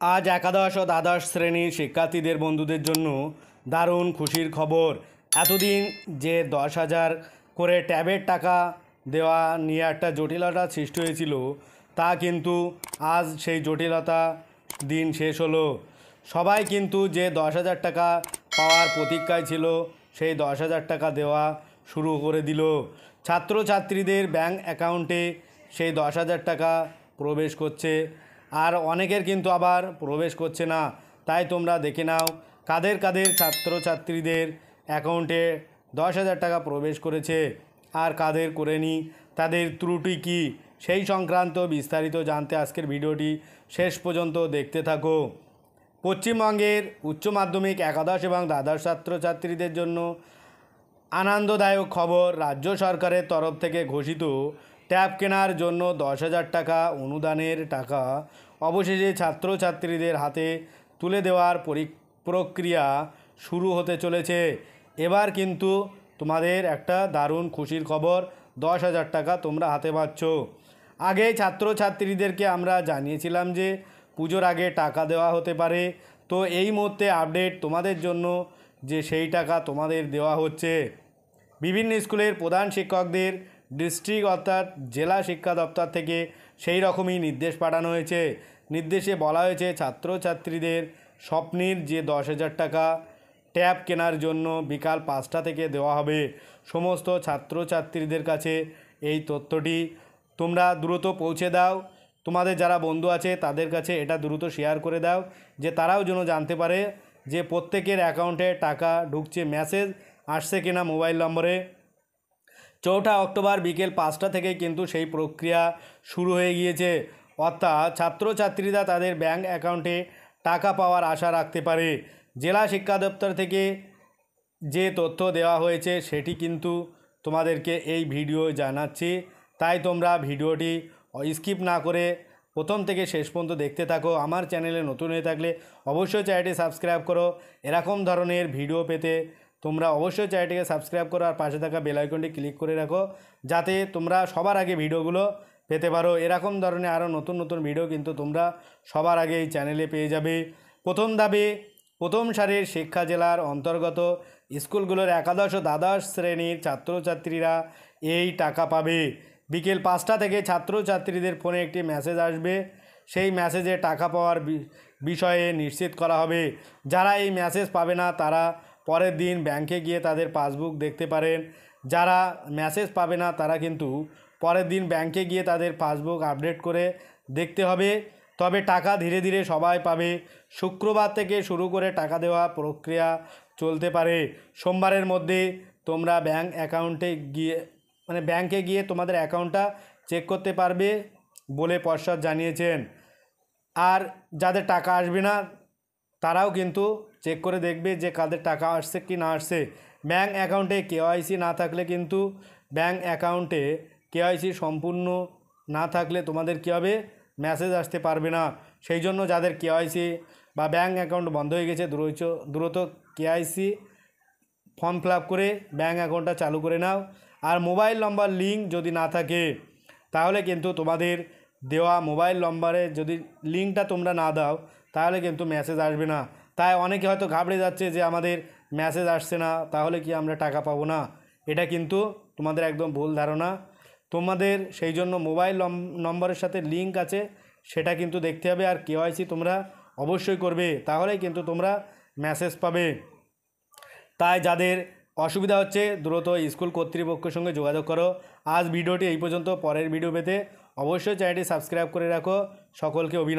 আজ একাদশ ও দ্বাদশ শ্রেণীর শিক্ষার্থীদের বন্ধুদের জন্য দারুণ খুশির খবর। এতদিন যে 10,000 করে ট্যাবের টাকা দেওয়া নিয়ে একটা জটিলতা সৃষ্টি হয়েছিল, তা কিন্তু আজ সেই জটিলতা দিন শেষ হলো। সবাই কিন্তু যে 10,000 টাকা পাওয়ার প্রতীক্ষায় ছিল, সেই 10,000 টাকা দেওয়া শুরু করে দিল। ছাত্রছাত্রীদের ব্যাংক অ্যাকাউন্টে সেই 10,000 টাকা প্রবেশ করছে, আর অনেকের কিন্তু আবার প্রবেশ করছে না। তাই তোমরা দেখে নাও কাদের কাদের ছাত্রছাত্রীদের অ্যাকাউন্টে 10,000 টাকা প্রবেশ করেছে আর কাদের করেনি, তাদের ত্রুটি কী, সেই সংক্রান্ত বিস্তারিত জানতে আজকের ভিডিওটি শেষ পর্যন্ত দেখতে থাকো। পশ্চিমবঙ্গের উচ্চ মাধ্যমিক একাদশ এবং দ্বাদশ ছাত্রছাত্রীদের জন্য আনন্দদায়ক খবর। রাজ্য সরকারের তরফ থেকে ঘোষিত ট্যাব কেনার জন্য 10,000 টাকা অনুদানের টাকা অবশেষে ছাত্রছাত্রীদের হাতে তুলে দেওয়ার প্রক্রিয়া শুরু হতে চলেছে। এবার কিন্তু তোমাদের একটা দারুণ খুশির খবর, 10,000 টাকা তোমরা হাতে পাচ্ছ। আগে ছাত্রছাত্রীদেরকে আমরা জানিয়েছিলাম যে পুজোর আগে টাকা দেওয়া হতে পারে। তো এই মুহূর্তে আপডেট তোমাদের জন্য যে সেই টাকা তোমাদের দেওয়া হচ্ছে। বিভিন্ন স্কুলের প্রধান শিক্ষকদের ডিস্ট্রিক্ট অর্থাৎ জেলা শিক্ষা দপ্তর থেকে সেই রকমই নির্দেশ পাঠানো হয়েছে। নির্দেশে বলা হয়েছে ছাত্রছাত্রীদের স্বপ্নের যে 10,000 টাকা ট্যাব কেনার জন্য বিকাল 5টা থেকে দেওয়া হবে। সমস্ত ছাত্রছাত্রীদের কাছে এই তথ্যটি তোমরা দ্রুত পৌঁছে দাও। তোমাদের যারা বন্ধু আছে তাদের কাছে এটা দ্রুত শেয়ার করে দাও, যে তারাও যেন জানতে পারে যে প্রত্যেকের অ্যাকাউন্টে টাকা ঢুকছে, মেসেজ আসছে কিনা মোবাইল নম্বরে। 4 অক্টোবর বিকেল 5টা থেকে কিন্তু সেই প্রক্রিয়া শুরু হয়ে গিয়েছে। অর্থাৎ ছাত্রছাত্রীরা তাদের ব্যাংক অ্যাকাউন্টে টাকা পাওয়ার আশা রাখতে পারে। জেলা শিক্ষা দপ্তর থেকে যে তথ্য দেওয়া হয়েছে সেটি কিন্তু তোমাদেরকে এই ভিডিও জানাচ্ছি। তাই তোমরা ভিডিওটি স্কিপ না করে প্রথম থেকে শেষ পর্যন্ত দেখতে থাকো। আমার চ্যানেলে নতুন হয়ে থাকলে অবশ্যই চ্যানেলটি সাবস্ক্রাইব করো। এরকম ধরনের ভিডিও পেতে তোমরা অবশ্যই চ্যানেলটিকে সাবস্ক্রাইব করো আর পাশে থাকা বেল আইকনটি ক্লিক করে রাখো, যাতে তোমরা সবার আগে ভিডিওগুলো পেতে পারো। এরকম ধরনের আরও নতুন নতুন ভিডিও কিন্তু তোমরা সবার আগে এই চ্যানেলে পেয়ে যাবে। প্রথম ধাপে প্রথম সারির শিক্ষা জেলার অন্তর্গত স্কুলগুলোর একাদশ ও দ্বাদশ শ্রেণীর ছাত্রছাত্রীরা এই টাকা পাবে। বিকেল 5টা থেকে ছাত্রছাত্রীদের ফোনে একটি মেসেজ আসবে। সেই মেসেজে টাকা পাওয়ার বিষয়ে নিশ্চিত করা হবে। যারা এই মেসেজ পাবে না তারা পরের দিন ব্যাংকে গিয়ে তাদের পাসবুক দেখতে পারেন। যারা মেসেজ পাবে না তারা কিন্তু পরের দিন ব্যাংকে গিয়ে তাদের পাসবুক আপডেট করে দেখতে হবে। তবে টাকা ধীরে ধীরে সবাই পাবে। শুক্রবার থেকে শুরু করে টাকা দেওয়া প্রক্রিয়া চলতে পারে। সোমবারের মধ্যে তোমরা ব্যাংক অ্যাকাউন্টে গিয়ে ব্যাংকে গিয়ে তোমাদের অ্যাকাউন্টটা চেক করতে পারবে বলে পর্ষদ জানিয়েছেন। আর যাদের টাকা আসবে না তারাও কিন্তু চেক করে দেখবে যে কাদের টাকা আসছে কি না আসছে। ব্যাংক অ্যাকাউন্টে কেওয়াইসি না থাকলে কিন্তু ব্যাংক অ্যাকাউন্টে কেওয়াইসি সম্পূর্ণ না থাকলে তোমাদের কী হবে, মেসেজ আসতে পারবে না। সেই জন্য যাদের কেওয়াইসি বা ব্যাংক অ্যাকাউন্ট বন্ধ হয়ে গেছে দ্রুত কেওয়াইসি ফর্ম ফিল আপ করে ব্যাংক অ্যাকাউন্টটা চালু করে নাও। আর মোবাইল নম্বর লিঙ্ক যদি না থাকে তাহলে কিন্তু তোমাদের দেওয়া মোবাইল নম্বরে যদি লিঙ্কটা তোমরা না দাও তাহলে কিন্তু মেসেজ আসবে না। তাই অনেকে হয়তো ঘাবড়ে যাচ্ছে যে আমাদের মেসেজ আসছে না, তাহলে কি আমরা টাকা পাবো না। এটা কিন্তু তোমাদের একদম ভুল ধারণা। তোমাদের সেই জন্য মোবাইল নম্বরের সাথে লিঙ্ক আছে সেটা কিন্তু দেখতে হবে। আর কেওয়াইসি তোমরা অবশ্যই করবে, তাহলেই কিন্তু তোমরা মেসেজ পাবে। তাই যাদের অসুবিধা হচ্ছে দ্রুত স্কুল কর্তৃপক্ষের সঙ্গে যোগাযোগ করো। আজ ভিডিওটি এই পর্যন্ত। পরের ভিডিও পেতে অবশ্যই চ্যানেলটি সাবস্ক্রাইব করে রাখো। সকলকে অভিনন্দন।